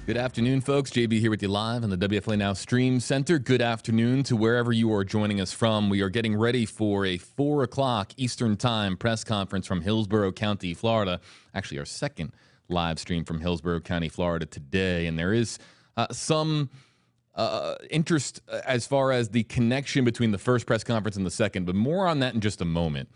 Good afternoon, folks. JB here with you live on the WFLA Now Stream Center. Good afternoon to wherever you are joining us from. We are getting ready for a 4 o'clock Eastern Time press conference from Hillsborough County, Florida. Actually, our second live stream from Hillsborough County, Florida today. And there is some interest as far as the connection between the first press conference and the second, but more on that in just a moment.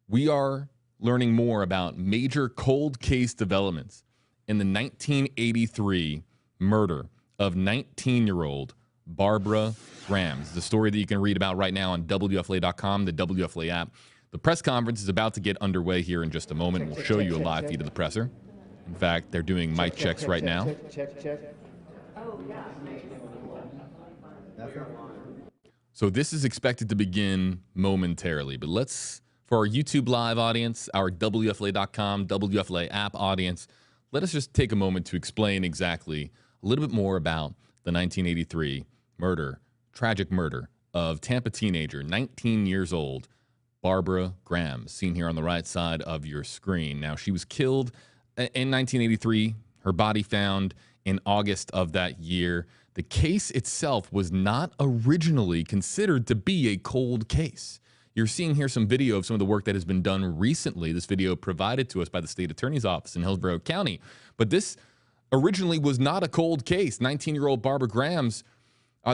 We are learning more about major cold case developments in the 1983 murder of 19-year-old Barbara Grams, the story that you can read about right now on WFLA.com, the WFLA app. The press conference is about to get underway here in just a moment. We'll show you a live feed of the presser. In fact, they're doing mic checks right now. So this is expected to begin momentarily, but let's, for our YouTube live audience, our WFLA.com, WFLA app audience, let us just take a moment to explain exactly a little bit more about the 1983 tragic murder of Tampa teenager, 19 years old, Barbara Grams, seen here on the right side of your screen. Now, she was killed in 1983, her body found in August of that year. The case itself was not originally considered to be a cold case. You're seeing here some video of some of the work that has been done recently. This video provided to us by the state attorney's office in Hillsborough County. But this originally was not a cold case. 19-year-old Barbara Grams,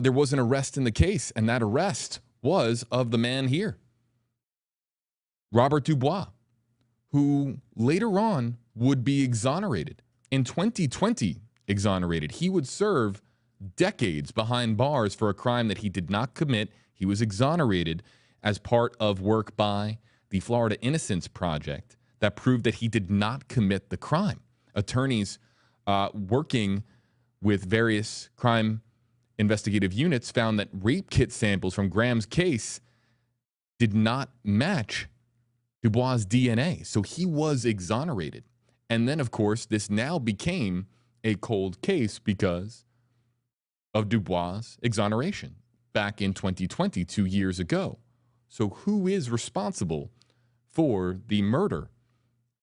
there was an arrest in the case, and that arrest was of the man here, Robert Dubois, who later on would be exonerated. In 2020, exonerated. He would serve decades behind bars for a crime that he did not commit. He was exonerated as part of work by the Florida Innocence Project that proved that he did not commit the crime. Attorneys working with various crime investigative units found that rape kit samples from Graham's case did not match Dubois' DNA, so he was exonerated. And then, of course, this now became a cold case because of Dubois' exoneration back in 2020, 2 years ago. So who is responsible for the murder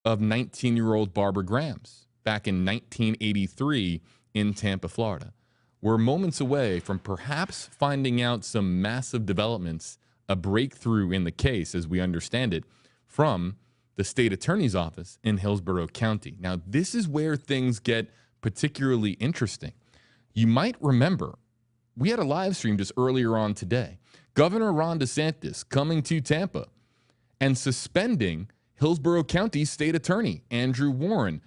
of 19-year-old Barbara Grams back in 1983 in Tampa, Florida? We're moments away from perhaps finding out some massive developments, a breakthrough in the case as we understand it, from the state attorney's office in Hillsborough County. Now, this is where things get particularly interesting. You might remember we had a live stream just earlier on today. Governor Ron DeSantis coming to Tampa and suspending Hillsborough County State Attorney Andrew Warren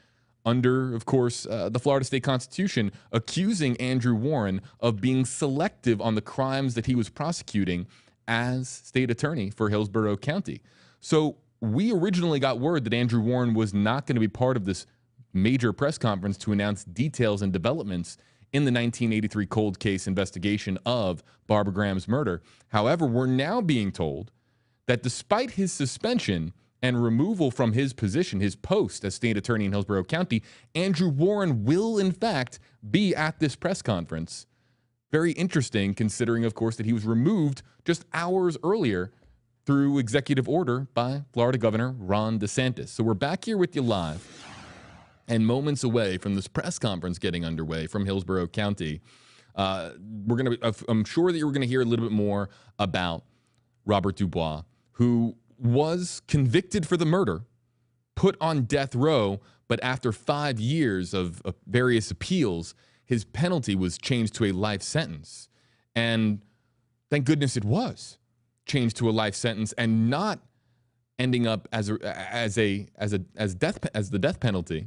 under, of course, the Florida State Constitution, accusing Andrew Warren of being selective on the crimes that he was prosecuting as state attorney for Hillsborough County. So we originally got word that Andrew Warren was not going to be part of this major press conference to announce details and developments in the 1983 cold case investigation of Barbara Grams' murder. However, we're now being told that despite his suspension and removal from his position, his post as state attorney in Hillsborough County, Andrew Warren will, in fact, be at this press conference. Very interesting, considering, of course, that he was removed just hours earlier through executive order by Florida Governor Ron DeSantis. So we're back here with you live, and moments away from this press conference getting underway from Hillsborough County. I'm sure that you're going to hear a little bit more about Robert Dubois, who was convicted for the murder, put on death row, but after 5 years of various appeals, his penalty was changed to a life sentence. And thank goodness it was changed to a life sentence and not ending up as the death penalty,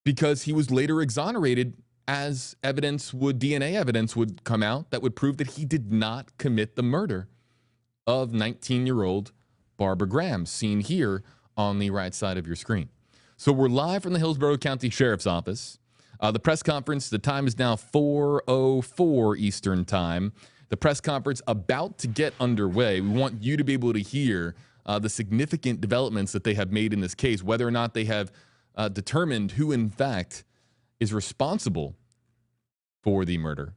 because he was later exonerated as DNA evidence would come out that would prove that he did not commit the murder of 19-year-old Barbara Grams, seen here on the right side of your screen. So we're live from the Hillsborough County Sheriff's Office. The press conference, the time is now 4:04 Eastern Time. The press conference about to get underway. We want you to be able to hear the significant developments that they have made in this case, whether or not they have determined who, in fact, is responsible for the murder.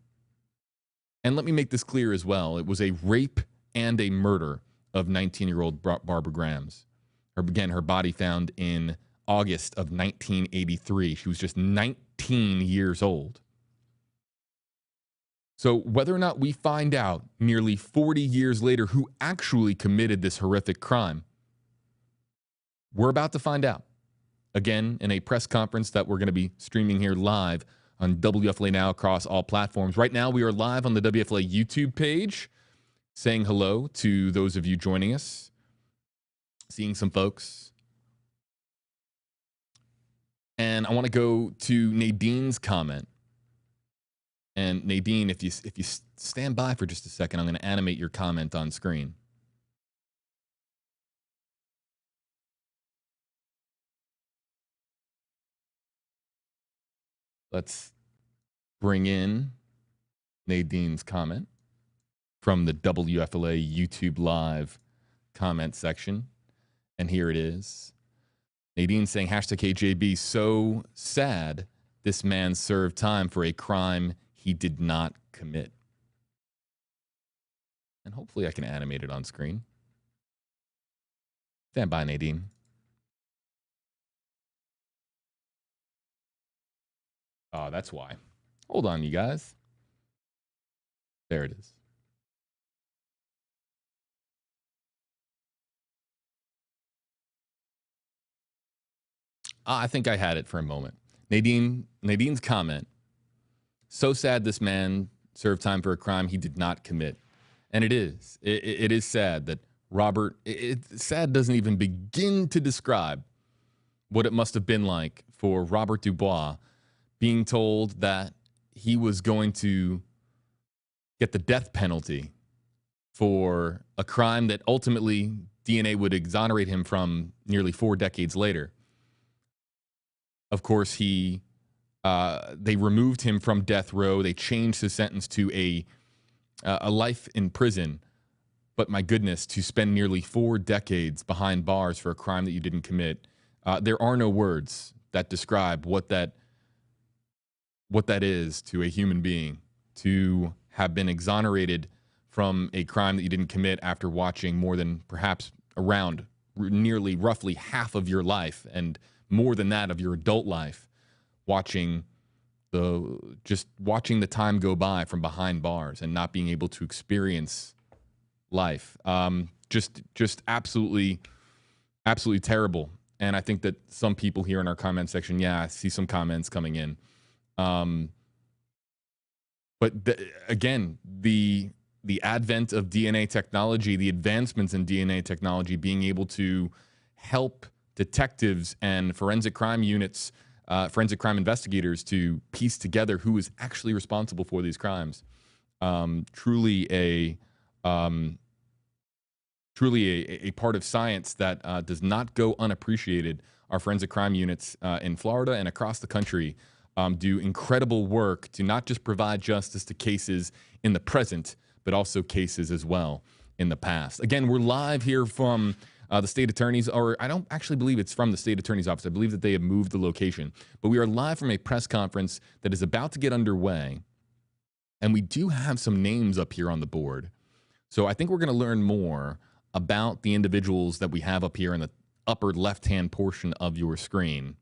And let me make this clear as well. It was a rape and a murder of 19-year-old Barbara Grams. Her body found in August of 1983. She was just 19 18 years old. So whether or not we find out nearly 40 years later who actually committed this horrific crime, we're about to find out. Again, in a press conference that we're going to be streaming here live on WFLA Now across all platforms. Right now, we are live on the WFLA YouTube page, saying hello to those of you joining us, seeing some folks. And I want to go to Nadine's comment. And Nadine, if you stand by for just a second, I'm going to animate your comment on screen. Let's bring in Nadine's comment from the WFLA YouTube Live comment section. And here it is. Nadine saying, #KJB, so sad this man served time for a crime he did not commit. And hopefully I can animate it on screen. Stand by, Nadine. Oh, that's why. Hold on, you guys. There it is. I think I had it for a moment. Nadine's comment. So sad this man served time for a crime he did not commit. And it is. It is sad that Robert, sad doesn't even begin to describe what it must have been like for Robert Dubois being told that he was going to get the death penalty for a crime that ultimately DNA would exonerate him from nearly 4 decades later. Of course, they removed him from death row. They changed his sentence to a life in prison. But my goodness, to spend nearly 4 decades behind bars for a crime that you didn't commit, there are no words that describe what that is to a human being, to have been exonerated from a crime that you didn't commit after watching more than perhaps around nearly roughly half of your life and more than that of your adult life, watching the time go by from behind bars and not being able to experience life. Just absolutely terrible. And I think that some people here in our comment section, I see some comments coming in. But again, the advent of DNA technology, the advancements in DNA technology, being able to help detectives and forensic crime units, forensic crime investigators to piece together who is actually responsible for these crimes. Truly a part of science that does not go unappreciated. Our forensic crime units in Florida and across the country do incredible work to not just provide justice to cases in the present, but also cases as well in the past. Again, we're live here from the state attorney's, or I don't actually believe it's from the state attorney's office. I believe that they have moved the location. But we are live from a press conference that is about to get underway. And we do have some names up here on the board. So I think we're going to learn more about the individuals that we have up here in the upper left-hand portion of your screen.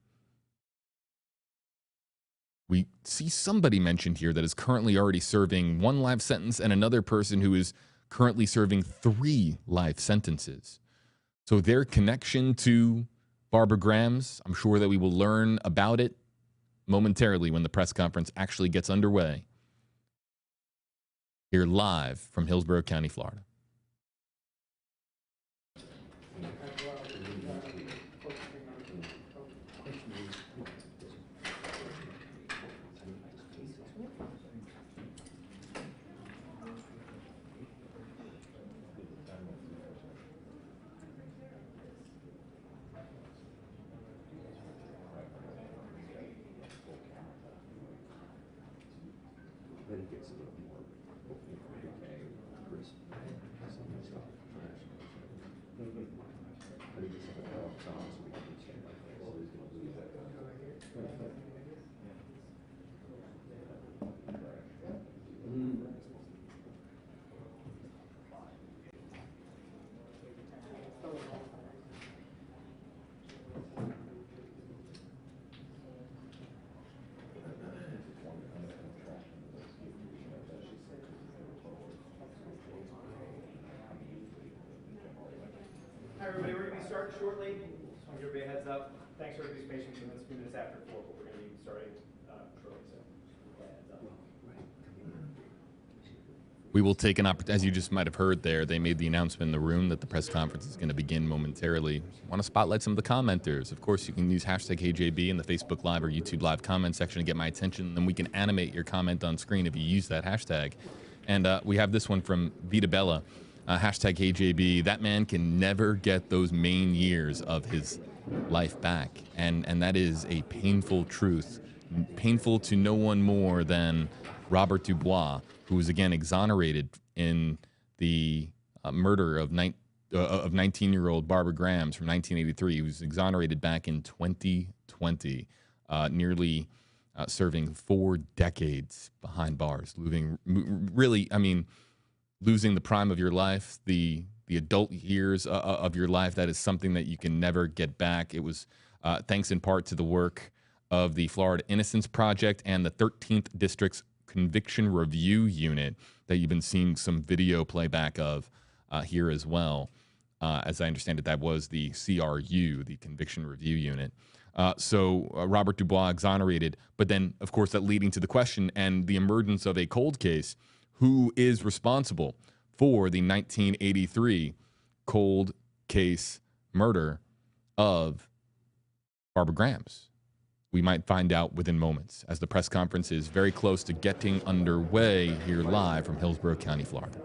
We see somebody mentioned here that is currently already serving 1 life sentence and another person who is currently serving 3 life sentences. So their connection to Barbara Graham's, I'm sure that we will learn about it momentarily when the press conference actually gets underway. Here live from Hillsborough County, Florida. everybody. We're going to be starting shortly. Just want to give everybody a heads up. Thanks for everybody's patience. It's a few minutes after 4, but we're going to be starting shortly. So, heads up. We will take an opportunity, as you just might have heard there, they made the announcement in the room that the press conference is going to begin momentarily. I want to spotlight some of the commenters. Of course, you can use hashtag HeyJB in the Facebook Live or YouTube Live comment section to get my attention. Then we can animate your comment on screen if you use that hashtag. And we have this one from Vita Bella, hashtag HeyJB. That man can never get those main years of his life back. And that is a painful truth, painful to no one more than Robert Dubois, who was again exonerated in the murder of 19-year-old Barbara Grams from 1983. He was exonerated back in 2020, nearly serving 4 decades behind bars, losing the prime of your life, the adult years of your life. That is something that you can never get back. It was thanks in part to the work of the Florida Innocence Project and the 13th District's Conviction Review Unit that you've been seeing some video playback of here as well. As I understand it, that was the CRU, the Conviction Review Unit. So Robert Dubois exonerated, but then, of course, that leading to the question and the emergence of a cold case. Who is responsible for the 1983 cold case murder of Barbara Grams? We might find out within moments as the press conference is very close to getting underway here live from Hillsborough County, Florida.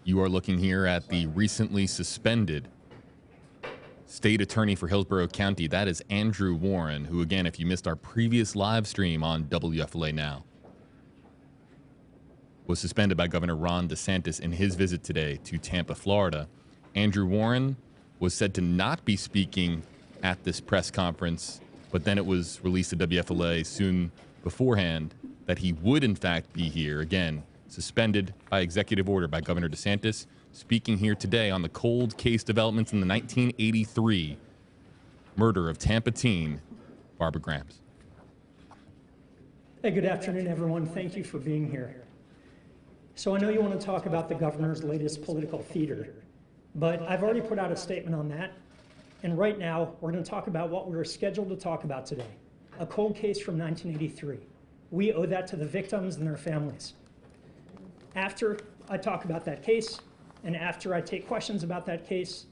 You are looking here at the recently suspended state attorney for Hillsborough County. That is Andrew Warren, who, again, if you missed our previous live stream on WFLA Now, was suspended by Governor Ron DeSantis in his visit today to Tampa, Florida. Andrew Warren was said to not be speaking at this press conference, but then it was released to WFLA soon beforehand that he would, in fact, be here. Again, suspended by executive order by Governor DeSantis, speaking here today on the cold case developments in the 1983 murder of Tampa teen Barbara Grams. Hey, good afternoon, everyone. Thank you for being here. So I know you want to talk about the governor's latest political theater, but I've already put out a statement on that. And right now, we're going to talk about what we were scheduled to talk about today, a cold case from 1983. We owe that to the victims and their families. After I talk about that case, and after I take questions about that case,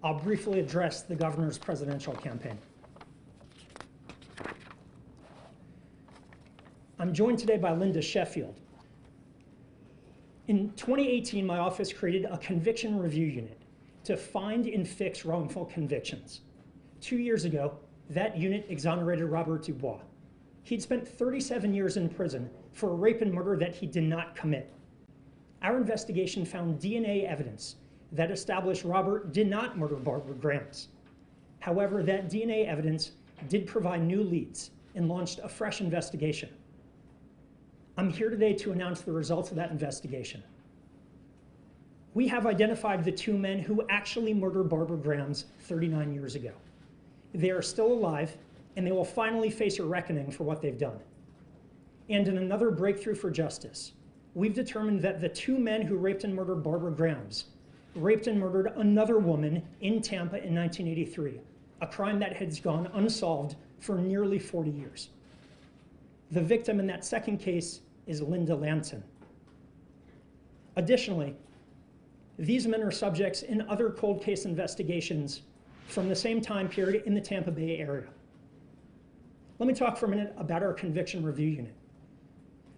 I'll briefly address the governor's presidential campaign. I'm joined today by Linda Sheffield. In 2018, my office created a conviction review unit to find and fix wrongful convictions. 2 years ago, that unit exonerated Robert Dubois. He'd spent 37 years in prison for a rape and murder that he did not commit. Our investigation found DNA evidence that established Robert did not murder Barbara Grams. However, that DNA evidence did provide new leads and launched a fresh investigation. I'm here today to announce the results of that investigation. We have identified the two men who actually murdered Barbara Grams 39 years ago. They are still alive, and they will finally face a reckoning for what they've done. And in another breakthrough for justice, we've determined that the two men who raped and murdered Barbara Grams raped and murdered another woman in Tampa in 1983, a crime that has gone unsolved for nearly 40 years. The victim in that second case is Linda Lanson. Additionally, these men are subjects in other cold case investigations from the same time period in the Tampa Bay area. Let me talk for a minute about our conviction review unit.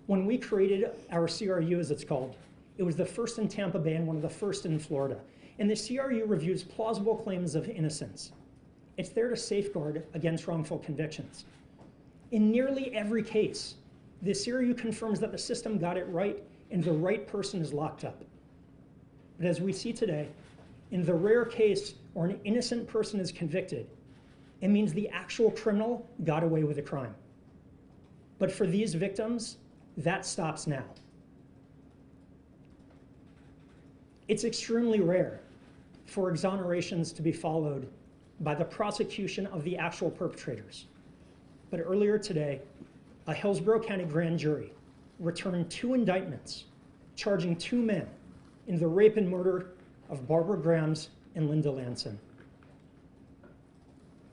When we created our CRU, as it's called, it was the first in Tampa Bay and one of the first in Florida. And the CRU reviews plausible claims of innocence. It's there to safeguard against wrongful convictions. In nearly every case, the CRU confirms that the system got it right and the right person is locked up. But as we see today, in the rare case where an innocent person is convicted, it means the actual criminal got away with a crime. But for these victims, that stops now. It's extremely rare for exonerations to be followed by the prosecution of the actual perpetrators. But earlier today, a Hillsborough County grand jury returned 2 indictments charging 2 men in the rape and murder of Barbara Grams and Linda Lanson.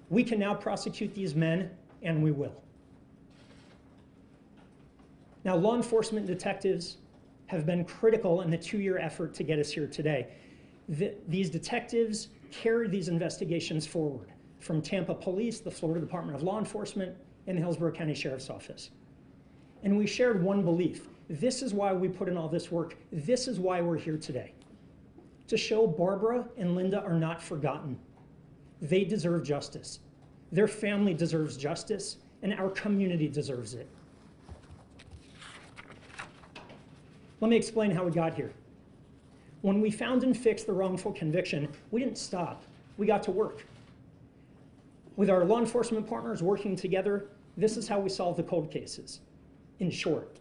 We can now prosecute these men, and we will. Now, law enforcement detectives have been critical in the 2-year effort to get us here today. These detectives carried these investigations forward from Tampa Police, the Florida Department of Law Enforcement, and the Hillsborough County Sheriff's Office. And we shared one belief. This is why we put in all this work. This is why we're here today. To show Barbara and Linda are not forgotten. They deserve justice. Their family deserves justice, and our community deserves it. Let me explain how we got here. When we found and fixed the wrongful conviction, we didn't stop. We got to work. With our law enforcement partners working together, this is how we solved the cold cases. In short,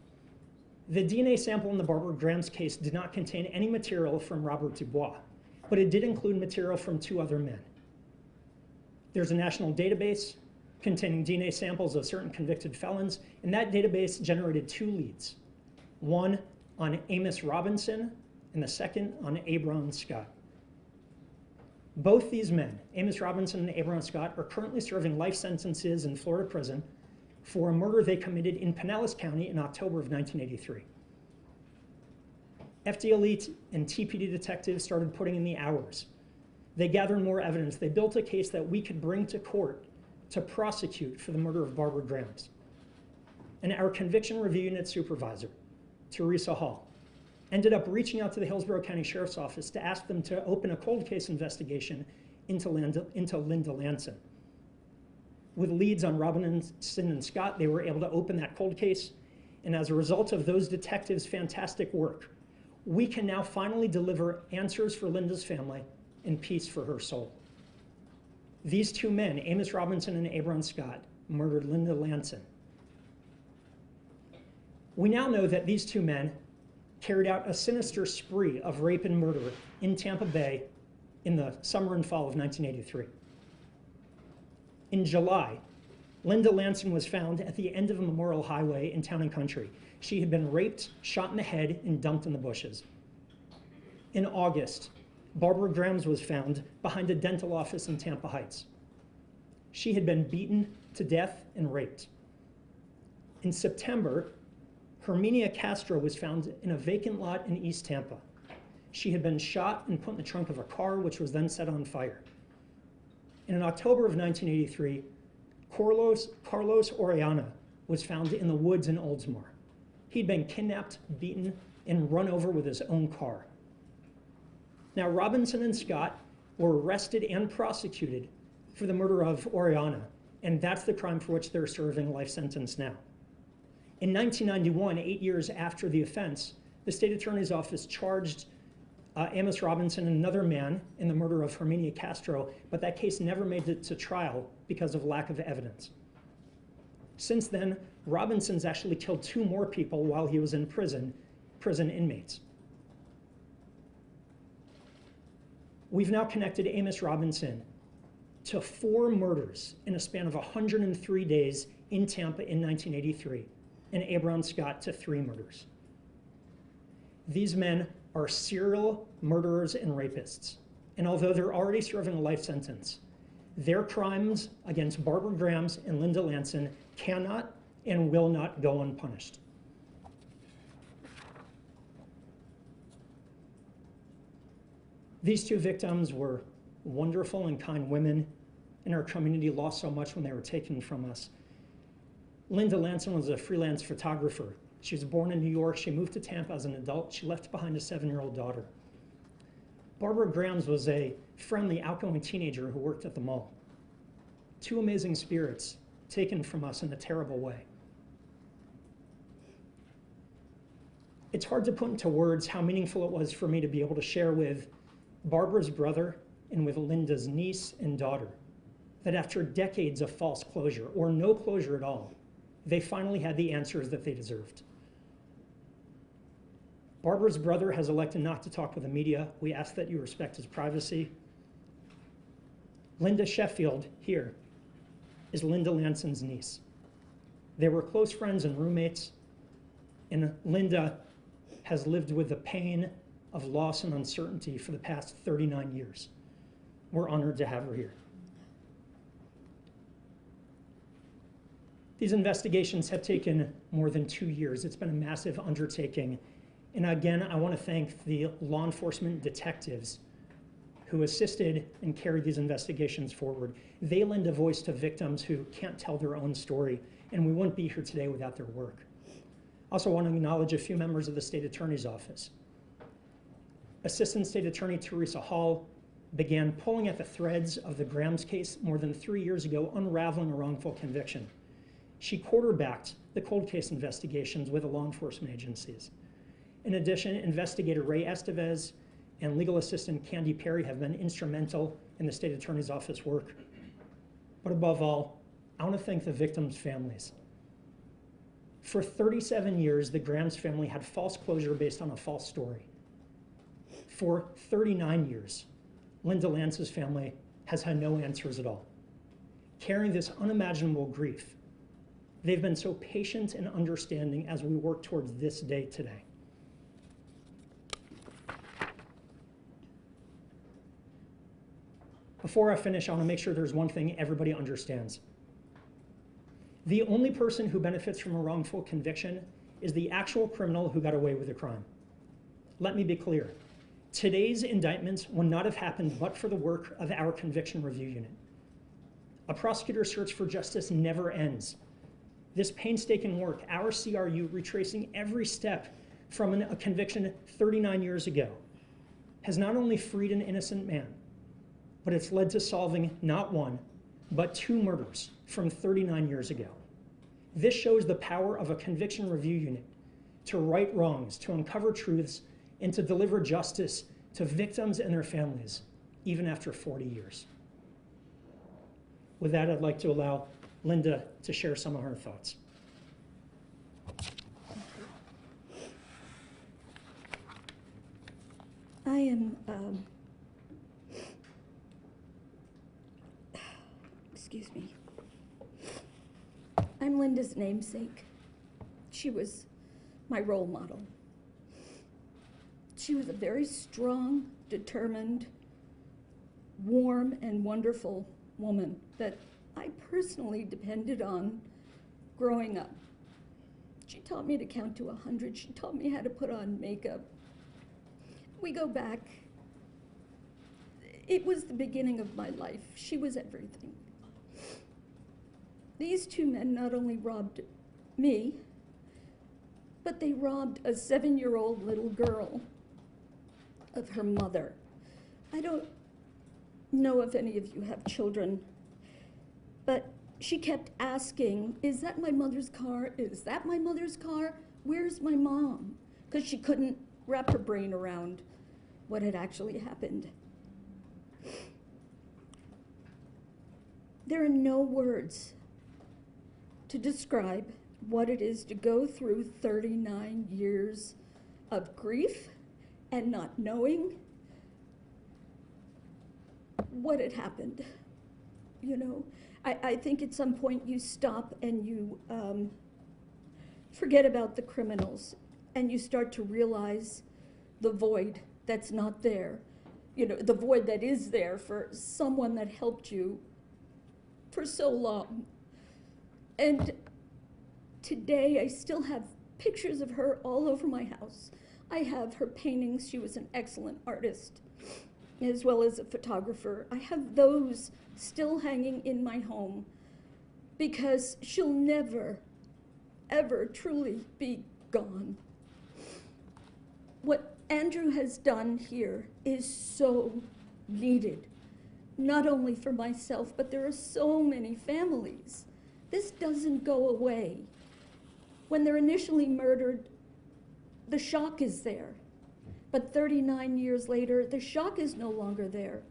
the DNA sample in the Barbara Grams case did not contain any material from Robert Dubois, but it did include material from 2 other men. There's a national database containing DNA samples of certain convicted felons, and that database generated 2 leads. One on Amos Robinson, and the second on Abron Scott. Both these men, Amos Robinson and Abron Scott, are currently serving life sentences in Florida prison for a murder they committed in Pinellas County in October of 1983. FDLE and TPD detectives started putting in the hours. They gathered more evidence. They built a case that we could bring to court to prosecute for the murder of Barbara Grams. And our conviction review unit supervisor, Teresa Hall, ended up reaching out to the Hillsborough County Sheriff's Office to ask them to open a cold case investigation into Linda Lanson. With leads on Robinson and Scott, they were able to open that cold case, and as a result of those detectives' fantastic work, we can now finally deliver answers for Linda's family and peace for her soul. These two men, Amos Robinson and Abron Scott, murdered Linda Lanson. We now know that these two men carried out a sinister spree of rape and murder in Tampa Bay in the summer and fall of 1983. In July, Linda Lanson was found at the end of a Memorial Highway in Town and Country. She had been raped, shot in the head, and dumped in the bushes. In August, Barbara Grams was found behind a dental office in Tampa Heights. She had been beaten to death and raped. In September, Herminia Castro was found in a vacant lot in East Tampa. She had been shot and put in the trunk of a car, which was then set on fire. And in October of 1983, Carlos Orellana was found in the woods in Oldsmar. He'd been kidnapped, beaten, and run over with his own car. Now, Robinson and Scott were arrested and prosecuted for the murder of Orellana, and that's the crime for which they're serving a life sentence now. In 1991, 8 years after the offense, the state attorney's office charged Amos Robinson and another man in the murder of Herminia Castro, but that case never made it to trial because of lack of evidence. Since then, Robinson's actually killed 2 more people while he was in prison inmates. We've now connected Amos Robinson to 4 murders in a span of 103 days in Tampa in 1983, and Abron Scott to 3 murders. These men are serial murderers and rapists, and although they're already serving a life sentence, their crimes against Barbara Grams and Linda Lanson cannot and will not go unpunished. These 2 victims were wonderful and kind women, and our community lost so much when they were taken from us. Linda Lanson was a freelance photographer. She was born in New York. She moved to Tampa as an adult. She left behind a 7-year-old daughter. Barbara Grams was a friendly, outgoing teenager who worked at the mall. 2 amazing spirits taken from us in a terrible way. It's hard to put into words how meaningful it was for me to be able to share with Barbara's brother and with Linda's niece and daughter that after decades of false closure, or no closure at all, they finally had the answers that they deserved. Barbara's brother has elected not to talk with the media. We ask that you respect his privacy. Linda Sheffield, here, is Linda Lanson's niece. They were close friends and roommates, and Linda has lived with the pain of loss and uncertainty for the past 39 years. We're honored to have her here. These investigations have taken more than 2 years. It's been a massive undertaking. And again, I want to thank the law enforcement detectives who assisted and carried these investigations forward. They lend a voice to victims who can't tell their own story, and we wouldn't be here today without their work. I also want to acknowledge a few members of the state attorney's office. Assistant State Attorney Teresa Hall began pulling at the threads of the Grams case more than 3 years ago, unraveling a wrongful conviction. She quarterbacked the cold case investigations with the law enforcement agencies. In addition, investigator Ray Estevez and legal assistant Candy Perry have been instrumental in the state attorney's office work. But above all, I want to thank the victims' families. For 37 years, the Grams family had false closure based on a false story. For 39 years, Linda Lance's family has had no answers at all. Carrying this unimaginable grief, they've been so patient and understanding as we work towards this day today. Before I finish, I want to make sure there's one thing everybody understands. The only person who benefits from a wrongful conviction is the actual criminal who got away with the crime. Let me be clear. Today's indictments would not have happened but for the work of our conviction review unit. A prosecutor's search for justice never ends. This painstaking work, our CRU retracing every step from a conviction 39 years ago has not only freed an innocent man, but it's led to solving not one, but 2 murders from 39 years ago. This shows the power of a conviction review unit to right wrongs, to uncover truths, and to deliver justice to victims and their families, even after 40 years. With that, I'd like to allow Linda to share some of her thoughts. I am, excuse me. I'm Linda's namesake. She was my role model. She was a very strong, determined, warm, and wonderful woman that I personally depended on growing up. She taught me to count to 100. She taught me how to put on makeup. We go back. It was the beginning of my life. She was everything. These 2 men not only robbed me, but they robbed a 7-year-old little girl of her mother. I don't know if any of you have children, but she kept asking, is that my mother's car? Is that my mother's car? Where's my mom? Because she couldn't wrap her brain around what had actually happened. There are no words to describe what it is to go through 39 years of grief and not knowing what had happened. You know, I think at some point you stop and you forget about the criminals and you start to realize the void that's not there. You know, the void that is there for someone that helped you for so long. And today I still have pictures of her all over my house. I have her paintings. She was an excellent artist, as well as a photographer. I have those still hanging in my home because she'll never, ever truly be gone. What Andrew has done here is so needed, not only for myself, but there are so many families. This doesn't go away. When they're initially murdered, the shock is there. But 39 years later, the shock is no longer there.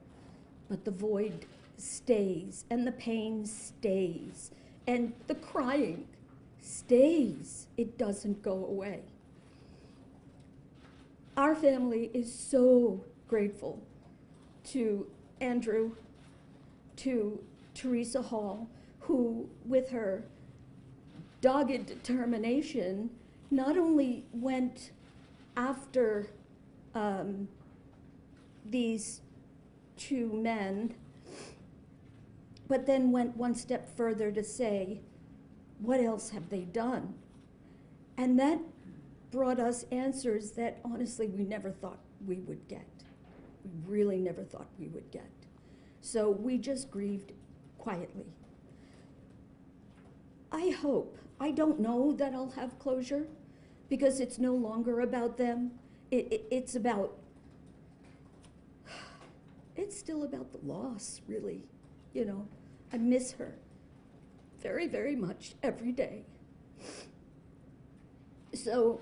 But the void stays, and the pain stays, and the crying stays. It doesn't go away. Our family is so grateful to Andrew, to Teresa Hall, who, with her dogged determination, not only went after these 2 men, but then went one step further to say, what else have they done? And that brought us answers that honestly we never thought we would get. We really never thought we would get. So we just grieved quietly. I hope, I don't know that I'll have closure because it's no longer about them. It's about, it's still about the loss, really. You know, I miss her very, very much every day. So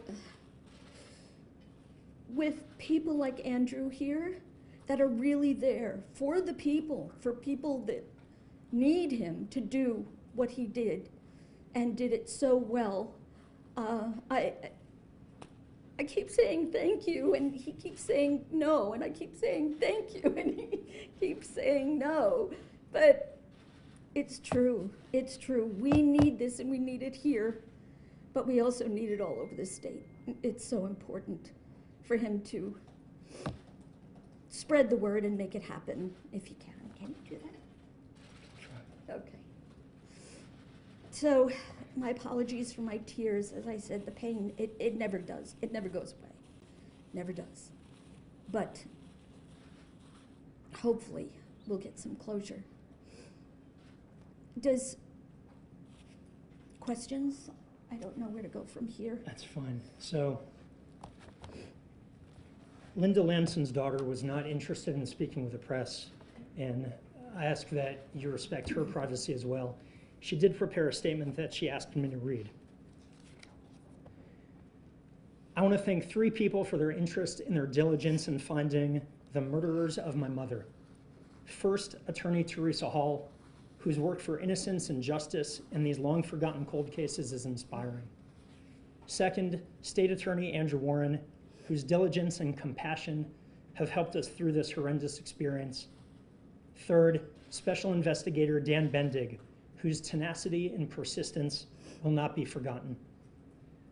with people like Andrew here that are really there for the people, for people that need him to do what he did and did it so well, I keep saying thank you, and he keeps saying no, and I keep saying thank you, and he keeps saying no. But it's true. It's true. We need this, and we need it here, but we also need it all over the state. It's so important for him to spread the word and make it happen if you can. Can you do that? Okay. So my apologies for my tears. As I said, the pain, it never does. It never goes away. Never does. But hopefully we'll get some closure. Does questions? I don't know where to go from here. That's fine. So Linda Lamson's daughter was not interested in speaking with the press, and I ask that you respect her privacy as well. She did prepare a statement that she asked me to read. I want to thank 3 people for their interest and their diligence in finding the murderers of my mother. First, attorney Teresa Hall, whose work for innocence and justice in these long-forgotten cold cases is inspiring. Second, State Attorney Andrew Warren, whose diligence and compassion have helped us through this horrendous experience. Third, Special Investigator Dan Bendig, whose tenacity and persistence will not be forgotten.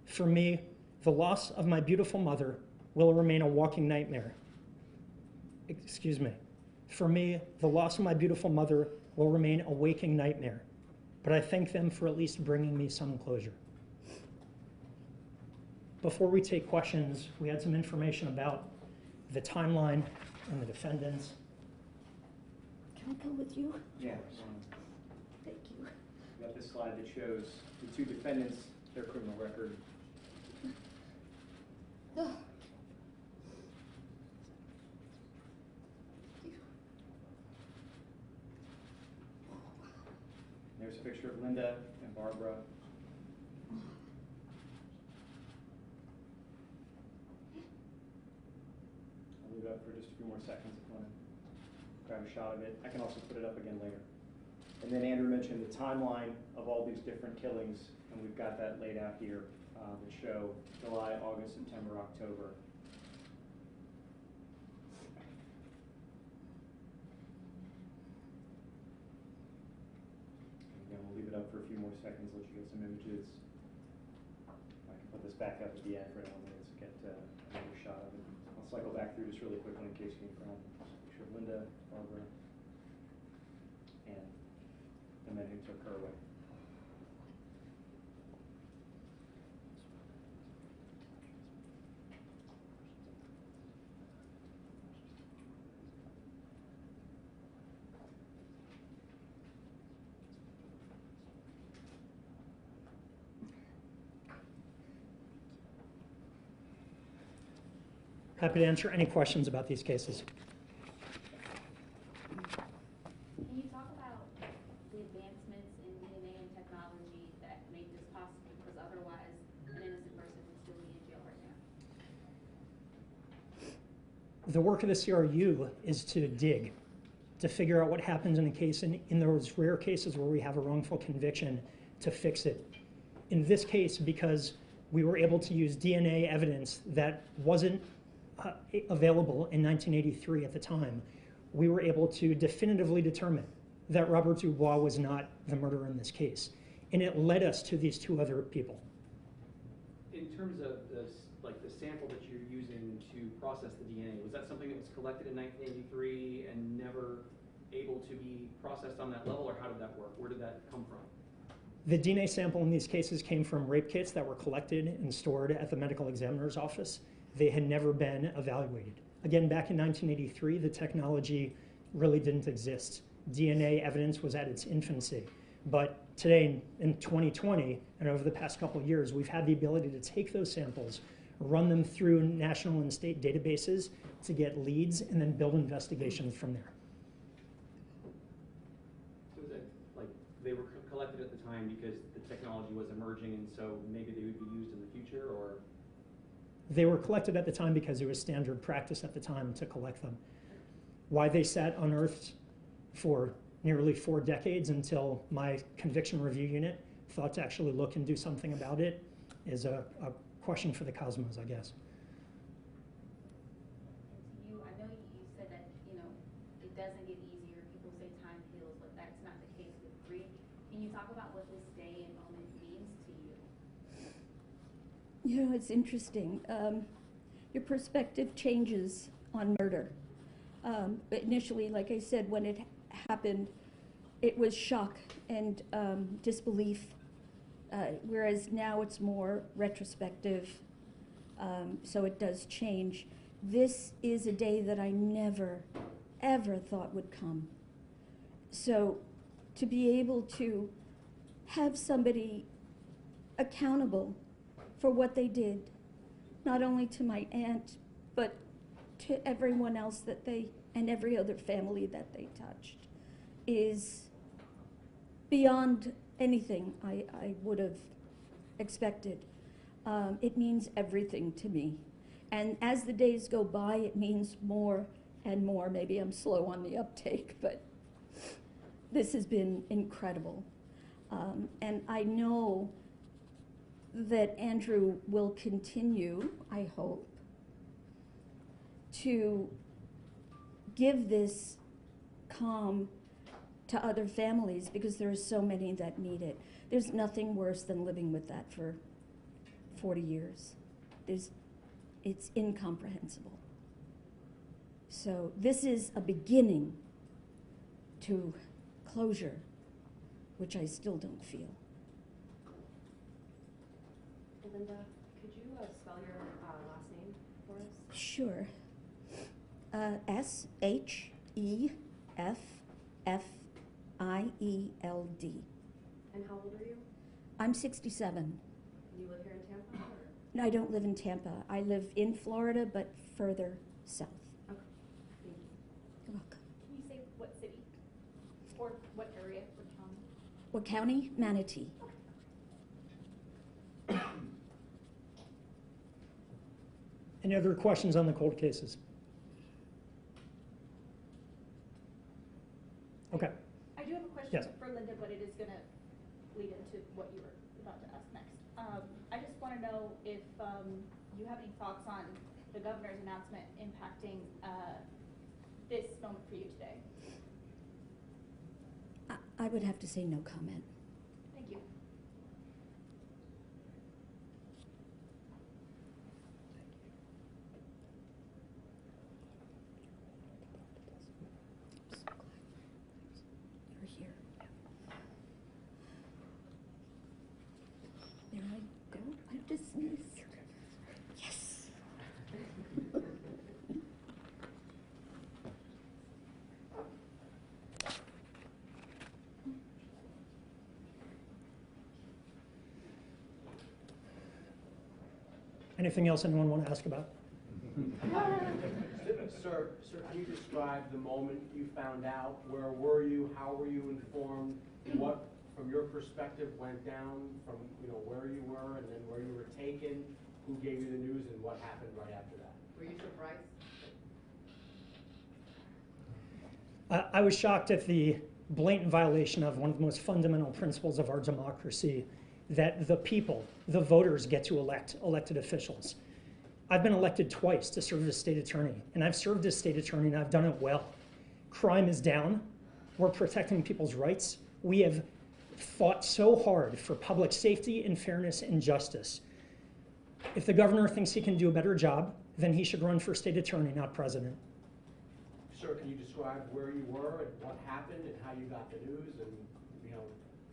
For me, the loss of my beautiful mother will remain a walking nightmare. Excuse me. For me, the loss of my beautiful mother will remain a waking nightmare, but I thank them for at least bringing me some closure. Before we take questions, we had some information about the timeline and the defendants. Can I go with you? Yeah. Thank you. We got this slide that shows the 2 defendants, their criminal record. Oh. There's a picture of Linda and Barbara. I'll leave it up for just a few more seconds if you want to grab a shot of it. I can also put it up again later. And then Andrew mentioned the timeline of all these different killings, and we've got that laid out here that show July, August, September, October. Again, we'll leave it up for a few more seconds, let you get some images. I can put this back up at the end for anyone who wants to get another shot of it. I'll cycle back through just really quickly in case you need from. Picture of Linda, Barbara, and the men who took her away. Happy to answer any questions about these cases. Can you talk about the advancements in DNA and technology that made this possible? Because otherwise, an innocent person would still be in jail right now. The work of the CRU is to dig, to figure out what happens in a case, and in those rare cases where we have a wrongful conviction, to fix it. In this case, because we were able to use DNA evidence that wasn't available in 1983 at the time, we were able to definitively determine that Robert Dubois was not the murderer in this case. And it led us to these 2 other people. In terms of the sample that you're using to process the DNA, was that something that was collected in 1983 and never able to be processed on that level, or how did that work? Where did that come from? The DNA sample in these cases came from rape kits that were collected and stored at the medical examiner's office. They had never been evaluated. Again, back in 1983, the technology really didn't exist. DNA evidence was at its infancy. But today, in 2020, and over the past couple of years, we've had the ability to take those samples, run them through national and state databases to get leads, and then build investigations from there. So is it like they were collected at the time because the technology was emerging and so maybe they would be used in the future, or? They were collected at the time because it was standard practice at the time to collect them. Why they sat unearthed for nearly 4 decades until my conviction review unit thought to actually look and do something about it is a question for the cosmos, I guess. And to you, I know you said that, it doesn't get easier. People say time heals, but that's not the case with grief. Can you talk about what this day and moment means to you? You know, it's interesting. Your perspective changes on murder. Initially, like I said, when it happened, it was shock and disbelief, whereas now it's more retrospective, so it does change. This is a day that I never, ever thought would come. So to be able to have somebody accountable for what they did, not only to my aunt, but to everyone else that they, and every other family that they touched, is beyond anything I would have expected. It means everything to me. And as the days go by, it means more and more. Maybe I'm slow on the uptake, but this has been incredible. And I know that Andrew will continue, I hope, to give this calm to other families, because there are so many that need it. There's nothing worse than living with that for 40 years. It's incomprehensible. So this is a beginning to closure, which I still don't feel. Linda, could you spell your last name for us? Sure. Sheffield. And how old are you? I'm 67. You live here in Tampa? Or? No, I don't live in Tampa. I live in Florida, but further south. Okay, thank you. You're welcome. Can you say what city? Or what area, what county? What county? Manatee. Any other questions on the cold cases? Okay. I do have a question Yes. for Linda, but it is going to lead into what you were about to ask next. I just want to know if you have any thoughts on the governor's announcement impacting this moment for you today. I would have to say no comment. Thank you. I'm so glad you're here. There I go. I'm dismissed. Yes. Anything else anyone want to ask about? Sir, can you describe the moment you found out? Where were you? How were you informed? What, from your perspective, went down from where you were and then where you were taken? Who gave you the news and what happened right after that? Were you surprised? I was shocked at the blatant violation of one of the most fundamental principles of our democracy, that the people, the voters, get to elect elected officials. I've been elected twice to serve as state attorney, and I've served as state attorney and I've done it well. Crime is down. We're protecting people's rights. We have fought so hard for public safety and fairness and justice. If the governor thinks he can do a better job, then he should run for state attorney, not president. Sir, can you describe where you were and what happened and how you got the news and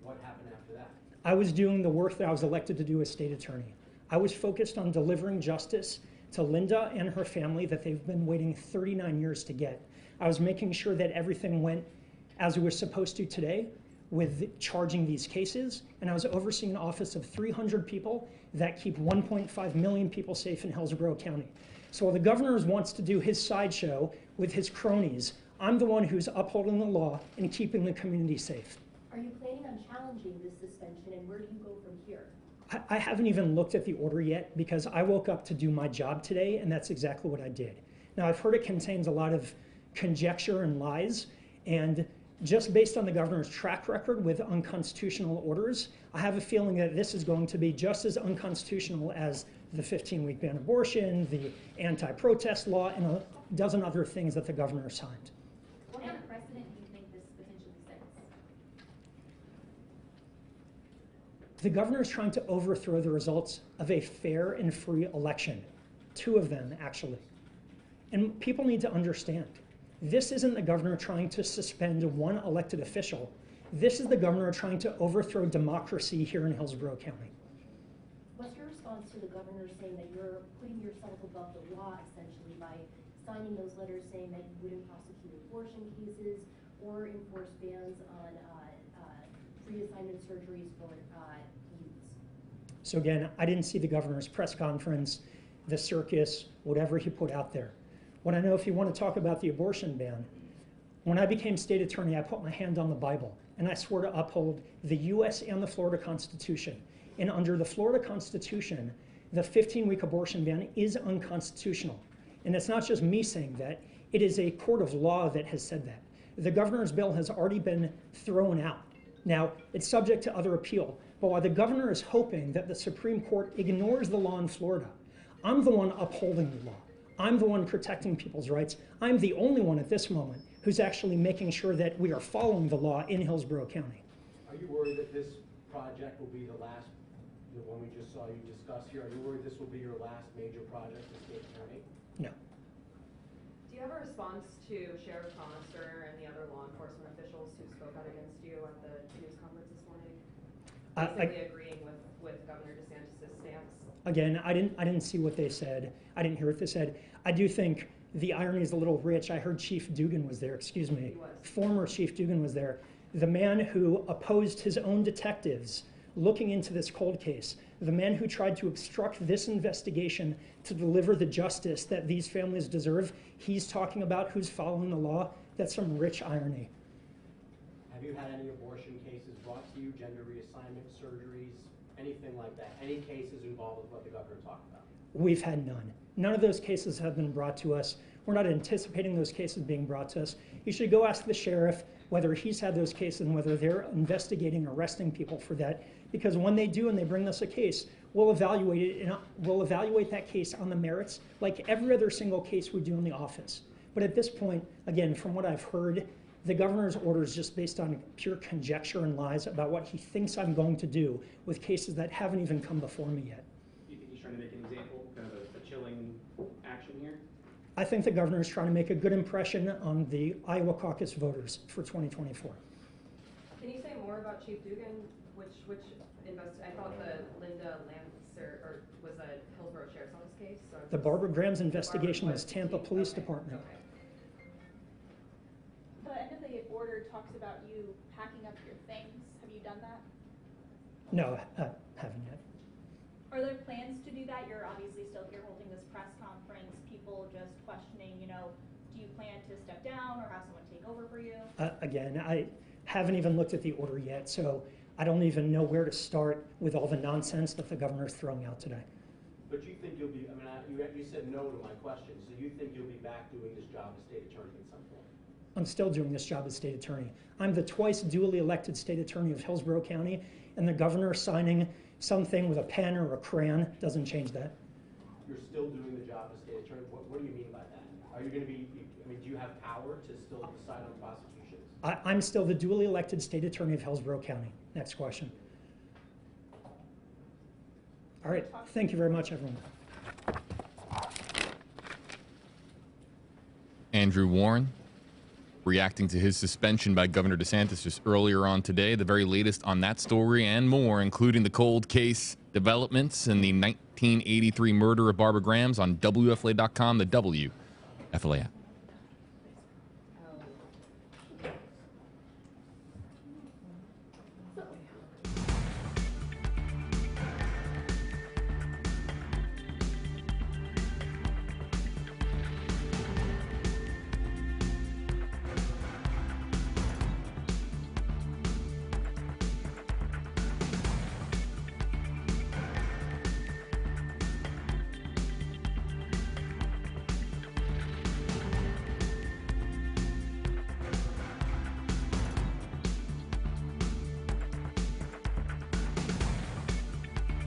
what happened after that? I was doing the work that I was elected to do as state attorney. I was focused on delivering justice to Linda and her family that they've been waiting 39 years to get. I was making sure that everything went as it was supposed to today with charging these cases, and I was overseeing an office of 300 people that keep 1.5 million people safe in Hillsborough County. So while the governor wants to do his sideshow with his cronies, I'm the one who's upholding the law and keeping the community safe. Are you planning on challenging this suspension, and where do you go from here? I haven't even looked at the order yet because I woke up to do my job today, and that's exactly what I did. Now, I've heard it contains a lot of conjecture and lies, and just based on the governor's track record with unconstitutional orders, I have a feeling that this is going to be just as unconstitutional as the 15-week ban abortion, the anti-protest law, and a dozen other things that the governor signed. What kind of precedent do you think this potentially sets? The governor is trying to overthrow the results of a fair and free election. 2 of them, actually. And people need to understand, this isn't the governor trying to suspend one elected official. This is the governor trying to overthrow democracy here in Hillsborough County. What's your response to the governor saying that you're putting yourself above the law, essentially, by signing those letters saying that you wouldn't prosecute abortion cases or enforce bans on pre-assignment surgeries for youths? So again, I didn't see the governor's press conference, the circus, whatever he put out there. What I know, if you want to talk about the abortion ban, when I became state attorney, I put my hand on the Bible, and I swore to uphold the U.S. and the Florida Constitution. And under the Florida Constitution, the 15-week abortion ban is unconstitutional. And it's not just me saying that, it is a court of law that has said that. The governor's bill has already been thrown out. Now, it's subject to other appeal, but while the governor is hoping that the Supreme Court ignores the law in Florida, I'm the one upholding the law. I'm the one protecting people's rights. I'm the only one at this moment who's actually making sure that we are following the law in Hillsborough County. Are you worried that this project will be the last, the one we just saw you discuss here, are you worried this will be your last major project as state attorney? No. Do you have a response to Sheriff Conister and the other law enforcement officials who spoke out against you at the news conference this morning? Basically agreeing with Governor DeSantis' stance? Again, I didn't see what they said. I didn't hear what they said. I do think the irony is a little rich. I heard Chief Dugan was there, excuse me. He was. Former Chief Dugan was there. The man who opposed his own detectives looking into this cold case, the man who tried to obstruct this investigation to deliver the justice that these families deserve, he's talking about who's following the law. That's some rich irony. Have you had any abortion cases brought to you, gender reassignment, surgeries, anything like that? Any cases involved with what the governor talked about? We've had none. None of those cases have been brought to us. We're not anticipating those cases being brought to us. You should go ask the sheriff whether he's had those cases and whether they're investigating, arresting people for that. Because when they do and they bring us a case, we'll evaluate it, and we'll evaluate that case on the merits, like every other single case we do in the office. But at this point, again, from what I've heard, the governor's order is just based on pure conjecture and lies about what he thinks I'm going to do with cases that haven't even come before me yet. Do you think he's trying to make an example, kind of a chilling action here? I think the governor is trying to make a good impression on the Iowa caucus voters for 2024. Can you say more about Chief Dugan? I thought the Linda Lancer, or was a Hillsborough Sheriff's Office case? So The Barbara Graham's investigation Barbara was Tampa Police Department. Okay. The end of the order talks about you packing up your things. Have you done that? No, haven't yet. Are there plans to do that? You're obviously still here holding this press conference. People just questioning, do you plan to step down or have someone take over for you? Again, I haven't even looked at the order yet, so I don't even know where to start with all the nonsense that the governor's throwing out today. But you think you'll be, you said no to my question, so you think you'll be back doing this job as state attorney at some point? I'm still doing this job as state attorney. I'm the twice duly elected state attorney of Hillsborough County, and the governor signing something with a pen or a crayon doesn't change that. You're still doing the job as state attorney? What do you mean by that? Are you going to be, do you have power to still decide on prosecutions? I'm still the duly elected state attorney of Hillsborough County. Next question. All right, thank you very much, everyone. Andrew Warren reacting to his suspension by Governor DeSantis just earlier on today. The very latest on that story and more, including the cold case developments in the 1983 murder of Barbara Graham's on WFLA.com, the WFLA app.